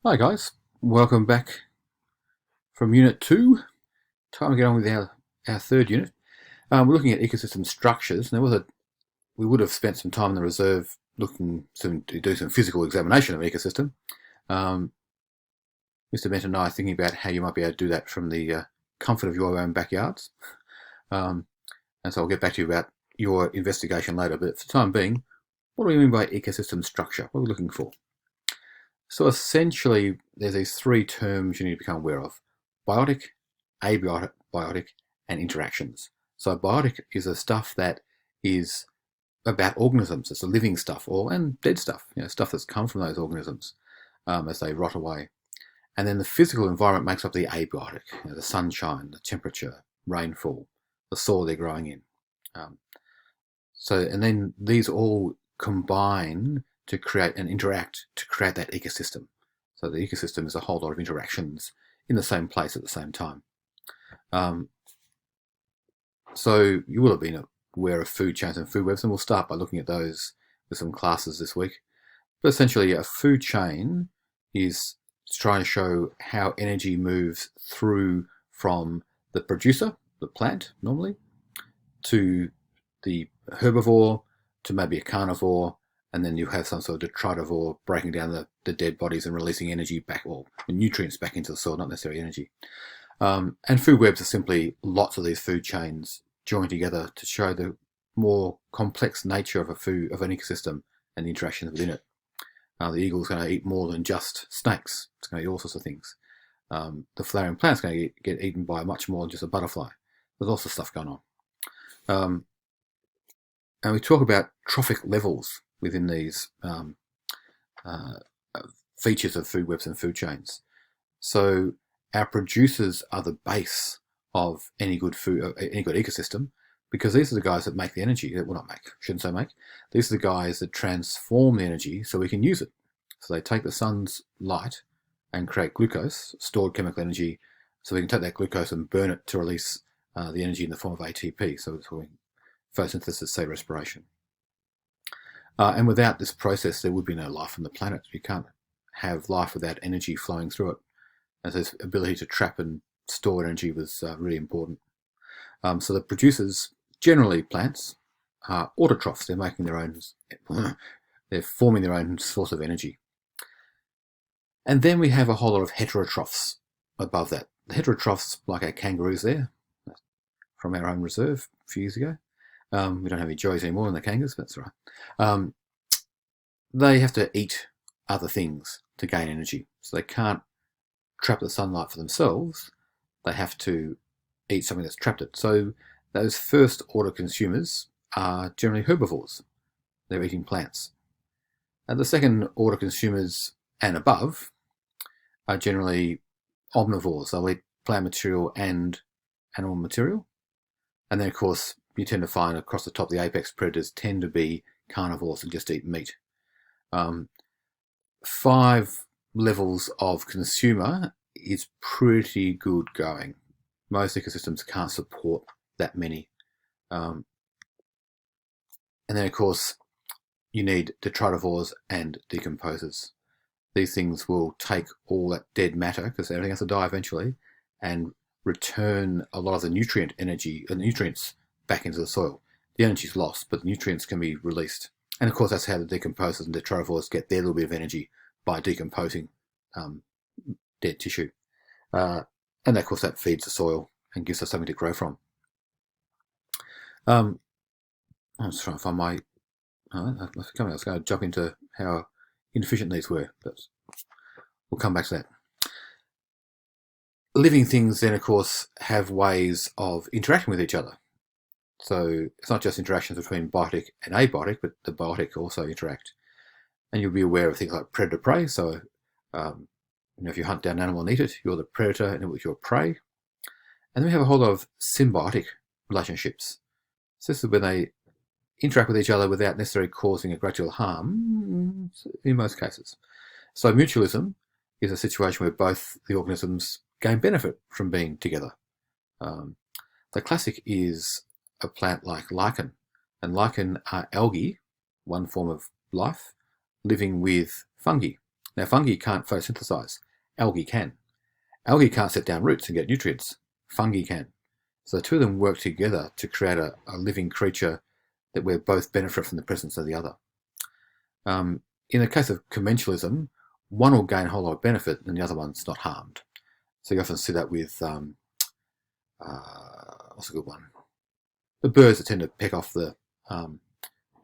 Hi guys, welcome back from Unit 2. Time to get on with our third unit. We're looking at ecosystem structures. Now we would have spent some time in the reserve looking to do some physical examination of an ecosystem. Mr. Benton and I are thinking about how you might be able to do that from the comfort of your own backyards. And so I'll get back to you about your investigation later, but for the time being, what do we mean by ecosystem structure? What are we looking for? So essentially, there's these three terms you need to become aware of: biotic, abiotic, and interactions. So biotic is the stuff that is about organisms. It's the living stuff, and dead stuff, stuff that's come from those organisms as they rot away. And then the physical environment makes up the abiotic: the sunshine, the temperature, rainfall, the soil they're growing in. And then these all combine to create and interact to create that ecosystem. So the ecosystem is a whole lot of interactions in the same place at the same time. So you will have been aware of food chains and food webs, and we'll start by looking at those with some classes this week. But essentially, a food chain is trying to show how energy moves through from the producer, the plant normally, to the herbivore, to maybe a carnivore, and then you have some sort of detritivore breaking down the dead bodies and releasing energy back, or nutrients back into the soil, not necessarily energy. And food webs are simply lots of these food chains joined together to show the more complex nature of an ecosystem and the interactions within it. The eagle's going to eat more than just snakes. It's going to eat all sorts of things. The flowering plant's going to get eaten by much more than just a butterfly. There's lots of stuff going on. And we talk about trophic levels within these features of food webs and food chains. So our producers are the base of any good food, any good ecosystem, because these are the guys that make the energy. Well, not make, shouldn't say make. These are the guys that transform the energy so we can use it. So they take the sun's light and create glucose, stored chemical energy, so we can take that glucose and burn it to release the energy in the form of ATP. So it's calling photosynthesis, say respiration. And without this process, there would be no life on the planet. You can't have life without energy flowing through it. And this ability to trap and store energy was really important. So the producers, generally plants, are autotrophs. They're making their own, they're forming their own source of energy. And then we have a whole lot of heterotrophs above that. The heterotrophs, like our kangaroos there, from our own reserve a few years ago. We don't have any joeys anymore in the kangaroos, but that's all right. They have to eat other things to gain energy. So they can't trap the sunlight for themselves. They have to eat something that's trapped it. So those first order consumers are generally herbivores. They're eating plants. And the second order consumers and above are generally omnivores. They'll eat plant material and animal material. And then, of course, you tend to find across the top the apex predators tend to be carnivores and just eat meat. 5 levels of consumer is pretty good going. Most ecosystems can't support that many. And then, of course, you need detritivores and decomposers. These things will take all that dead matter, because everything has to die eventually, and return a lot of the nutrient energy and nutrients back into the soil. The energy is lost, but the nutrients can be released. And of course, that's how the decomposers and detritivores get their little bit of energy, by decomposing dead tissue. And of course, that feeds the soil and gives us something to grow from. I'm just trying to find my... I was going to jump into how inefficient these were, but we'll come back to that. Living things then, of course, have ways of interacting with each other. So it's not just interactions between biotic and abiotic, but the biotic also interact. And you'll be aware of things like predator-prey. So if you hunt down an animal and eat it, you're the predator and it was your prey. And then we have a whole lot of symbiotic relationships. So this is when they interact with each other without necessarily causing a great deal of harm, in most cases. So mutualism is a situation where both the organisms gain benefit from being together. The classic is a plant like lichen. And lichen are algae, one form of life, living with fungi. Now, fungi can't photosynthesize. Algae can. Algae can't set down roots and get nutrients. Fungi can. So the two of them work together to create a living creature that we both benefit from the presence of the other. In the case of commensalism, one will gain a whole lot of benefit and the other one's not harmed. So you often see that with, what's a good one? The birds that tend to peck off the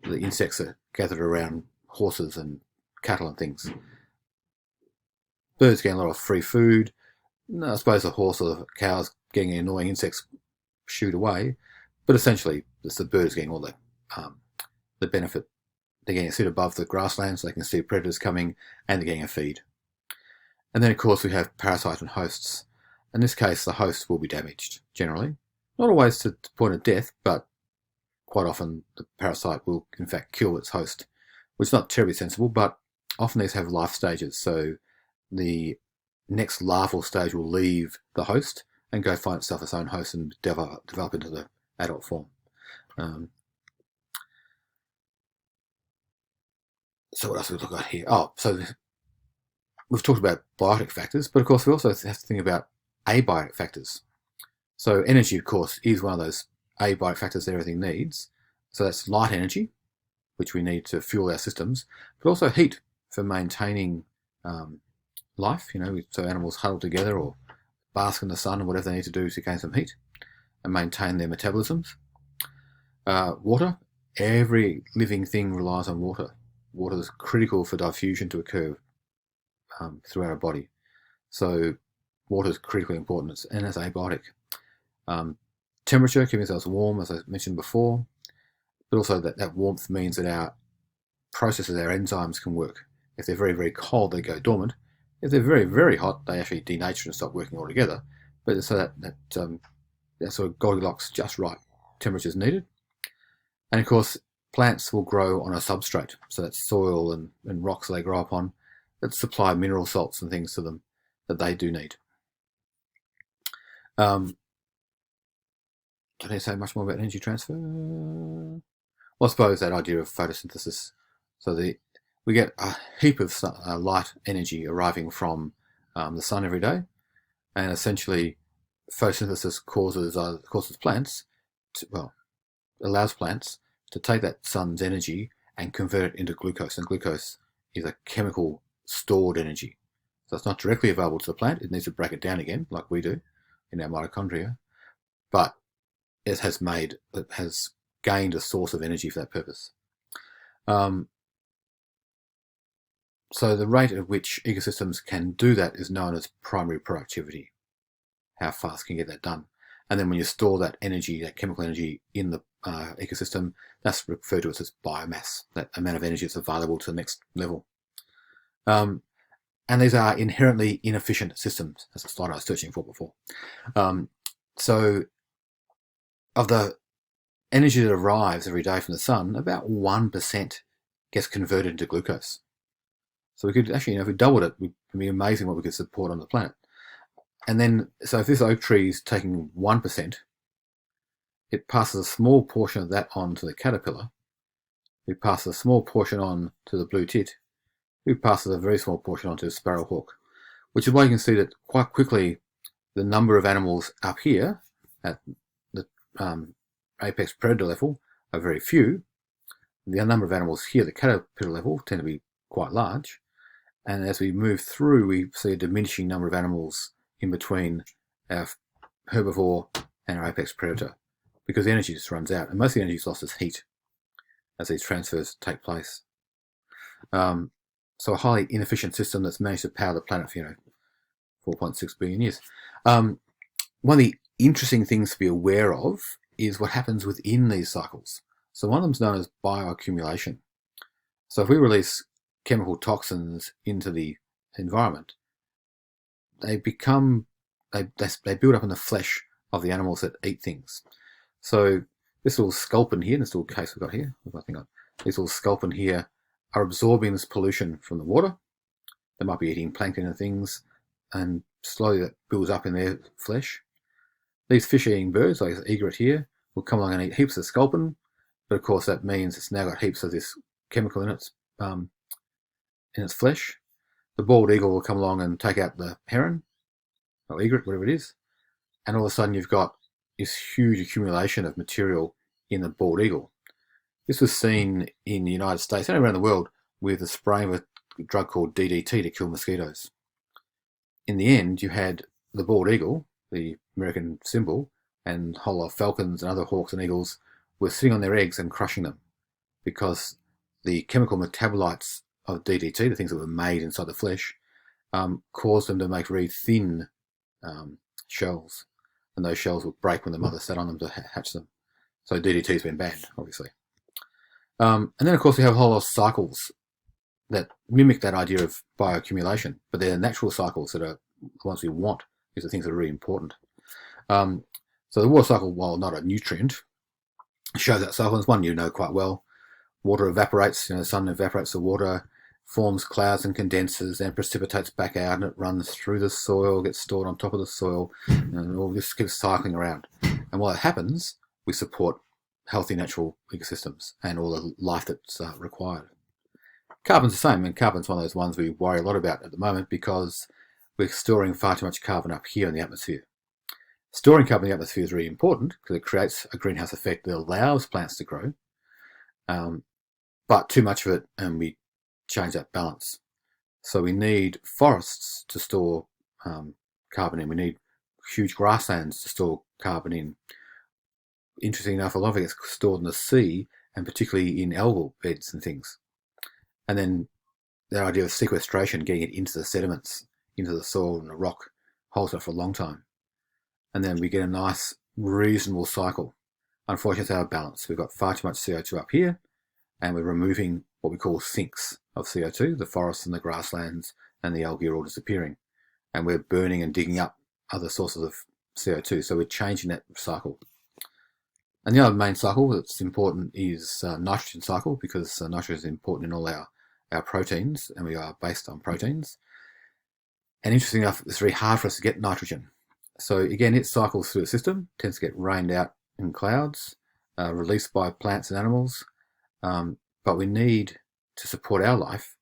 insects that are gathered around horses and cattle and things. Birds getting a lot of free food. No, I suppose the horse or the cow's getting annoying insects shooed away, but essentially it's the birds getting all the benefit. They're getting a seat above the grassland so they can see predators coming, and they're getting a feed. And then of course we have parasite and hosts. In this case the host will be damaged, generally. Not always to the point of death, but quite often the parasite will in fact kill its host, which is not terribly sensible, but often these have life stages, so the next larval stage will leave the host and go find itself its own host and develop into the adult form. So what else have we look at here? Oh, so we've talked about biotic factors, but of course we also have to think about abiotic factors. So energy, of course, is one of those abiotic factors that everything needs. So that's light energy, which we need to fuel our systems, but also heat for maintaining life, so animals huddle together or bask in the sun or whatever they need to do to gain some heat and maintain their metabolisms. Water, every living thing relies on water. Water is critical for diffusion to occur throughout our body. So water is critically important, and it's abiotic. Temperature, keeping ourselves warm, as I mentioned before, but also that warmth means that our processes, our enzymes can work. If they're very, very cold, they go dormant. If they're very, very hot, they actually denature and stop working altogether. But so that sort of Goldilocks, just right temperature is needed. And of course, plants will grow on a substrate, so that's soil and rocks they grow upon that supply mineral salts and things to them that they do need. Can I say much more about energy transfer? Well, I suppose that idea of photosynthesis. So we get a heap of light energy arriving from the sun every day, and essentially photosynthesis causes plants allows plants to take that sun's energy and convert it into glucose, and glucose is a chemical stored energy. So it's not directly available to the plant, it needs to break it down again like we do in our mitochondria, but it has gained a source of energy for that purpose. So the rate at which ecosystems can do that is known as primary productivity. How fast can you get that done? And then when you store that energy, that chemical energy in the ecosystem, that's referred to as biomass, that amount of energy that's available to the next level. And these are inherently inefficient systems. That's the slide I was searching for before. So of the energy that arrives every day from the sun, about 1% gets converted into glucose. So we could actually, if we doubled it, it would be amazing what we could support on the planet. And then, so if this oak tree is taking 1%, it passes a small portion of that on to the caterpillar. It passes a small portion on to the blue tit. It passes a very small portion on to the sparrowhawk, which is why you can see that quite quickly the number of animals up here at the apex predator level are very few. The number of animals here at the caterpillar level tend to be quite large. And as we move through, we see a diminishing number of animals in between our herbivore and our apex predator, because the energy just runs out, and most of the energy is lost as heat as these transfers take place. So a highly inefficient system that's managed to power the planet for 4.6 billion years. One of the interesting things to be aware of is what happens within these cycles. So one of them is known as bioaccumulation. So if we release chemical toxins into the environment, they build up in the flesh of the animals that eat things. So this little sculpin here, this little case we've got here, this little sculpin here are absorbing this pollution from the water. They might be eating plankton and things, and slowly that builds up in their flesh. These fish-eating birds, like this egret here, will come along and eat heaps of sculpin, but of course that means it's now got heaps of this chemical in its flesh. the bald eagle will come along and take out the heron, or egret, whatever it is, and all of a sudden you've got this huge accumulation of material in the bald eagle. This was seen in the United States and around the world with the spraying of a drug called DDT to kill mosquitoes. In the end, you had the bald eagle, the American symbol, and a whole lot of falcons and other hawks and eagles were sitting on their eggs and crushing them because the chemical metabolites of DDT, the things that were made inside the flesh, caused them to make very thin shells, and those shells would break when the mother sat on them to hatch them. So DDT's been banned, obviously. And then, of course, we have a whole lot of cycles that mimic that idea of bioaccumulation, but they're natural cycles that are the ones we want. These are things that are really important. So the water cycle, while not a nutrient, shows that cycle. It's one you know quite well. Water evaporates, the sun evaporates the water, forms clouds and condenses, then precipitates back out, and it runs through the soil, gets stored on top of the soil, and all this keeps cycling around. And while it happens, we support healthy natural ecosystems and all the life that's required. Carbon's the same, and carbon's one of those ones we worry a lot about at the moment because we're storing far too much carbon up here in the atmosphere. Storing carbon in the atmosphere is really important because it creates a greenhouse effect that allows plants to grow, but too much of it and we change that balance. So we need forests to store carbon in. We need huge grasslands to store carbon in. Interesting enough, a lot of it gets stored in the sea, and particularly in algal beds and things. And then the idea of sequestration, getting it into the sediments, into the soil and the rock, holds it for a long time. And then we get a nice, reasonable cycle. Unfortunately, it's out of balance. We've got far too much CO2 up here, and we're removing what we call sinks of CO2. The forests and the grasslands and the algae are all disappearing. And we're burning and digging up other sources of CO2. So we're changing that cycle. And the other main cycle that's important is nitrogen cycle, because nitrogen is important in all our proteins, and we are based on proteins. And interesting enough, it's very hard for us to get nitrogen. So again, it cycles through the system, tends to get rained out in clouds, released by plants and animals. But we need to support our life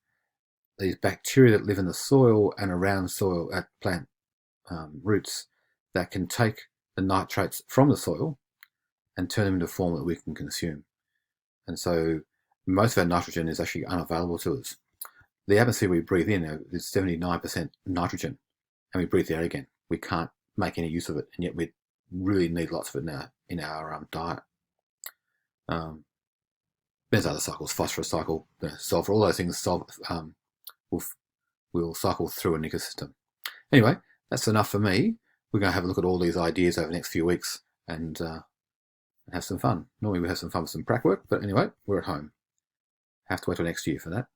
these bacteria that live in the soil and around soil at plant roots that can take the nitrates from the soil and turn them into a form that we can consume. And so most of our nitrogen is actually unavailable to us. The atmosphere we breathe in is 79% nitrogen, and we breathe it out again. We can't make any use of it, and yet we really need lots of it in our diet. There's other cycles, phosphorus cycle, sulfur, all those things will cycle through an ecosystem. Anyway, that's enough for me. We're going to have a look at all these ideas over the next few weeks and have some fun. Normally we have some fun with some prac work, but anyway, we're at home. Have to wait till next year for that.